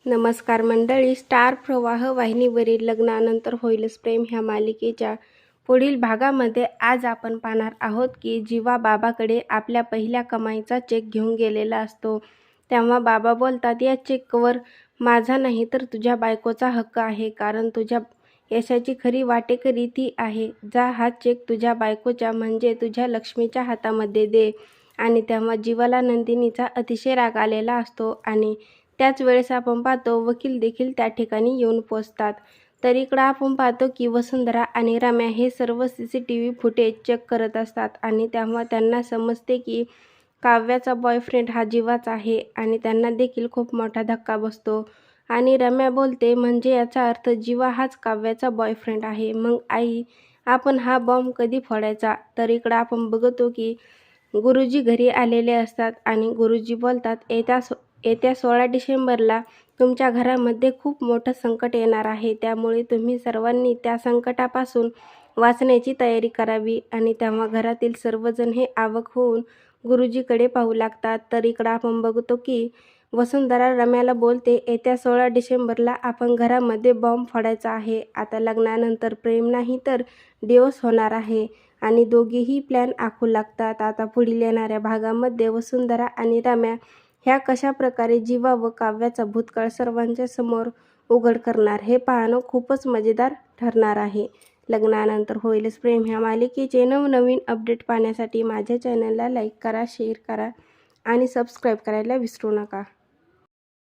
नमस्कार मंडळी, स्टार प्रवाह वाहिनीवरील लग्नानंतर होईलच प्रेम ह्या मालिकेच्या पुढील भागामध्ये आज आपण पाहणार आहोत की जीवा बाबाकडे आपल्या पहिल्या कमाईचा चेक घेऊन गेलेला असतो। तेव्हा बाबा बोलतात, या चेकवर माझा नाही तर तुझ्या बायकोचा हक्क आहे, कारण तुझ्या यशाची खरी वाटेकरी ती आहे। जा हा चेक तुझ्या बायकोच्या म्हणजे तुझ्या लक्ष्मीच्या हातामध्ये दे। आणि तेव्हा जीवाला नंदिनीचा अतिशय राग आलेला असतो आणि त्याच वेळेस आपण पाहतो वकील देखील त्या ठिकाणी येऊन पोहोचतात। तर इकडं आपण पाहतो की वसुंधरा आणि रम्या हे सर्व CCTV फुटेज चेक करत असतात आणि तेव्हा त्यांना समजते की काव्याचा बॉयफ्रेंड हा जीवाच आहे आणि त्यांना देखील खूप मोठा धक्का बसतो। आणि रम्या बोलते, म्हणजे याचा अर्थ जीवा हाच काव्याचा बॉयफ्रेंड आहे। मग आई, आपण हा बॉम्ब कधी फोडायचा? तर इकडं आपण बघतो की गुरुजी घरी आलेले असतात आणि गुरुजी बोलतात, येत्या 16 डिसेंबरला तुमच्या घरामध्ये खूप मोठं संकट येणार आहे, त्यामुळे तुम्ही सर्वांनी त्या संकटापासून वाचण्याची तयारी करावी। आणि तेव्हा घरातील सर्वजण हे अवाक होऊन गुरुजीकडे पाहू लागतात। तर इकडं आपण बघतो की वसुंधरा रम्याला बोलते, येत्या 16 डिसेंबरला आपण घरामध्ये बॉम्ब फोडायचा आहे। आता लग्नानंतर प्रेम नाही तर डिवोर्स होणार आहे आणि दोघेही प्लॅन आखू लागतात। आता पुढील येणाऱ्या भागामध्ये वसुंधरा आणि रम्या ह्या कशा प्रकारे जीवा व काव्याचा भूतकाळ सर्वांच्या समोर उघड करणार हे पाहणं खूपच मजेदार ठरणार आहे। लग्नानंतर होईलच प्रेम ह्या मालिकेचे नवनवीन अपडेट पाहण्यासाठी माझ्या चॅनलला लाईक करा, शेअर करा आणि सबस्क्राईब करायला विसरू नका।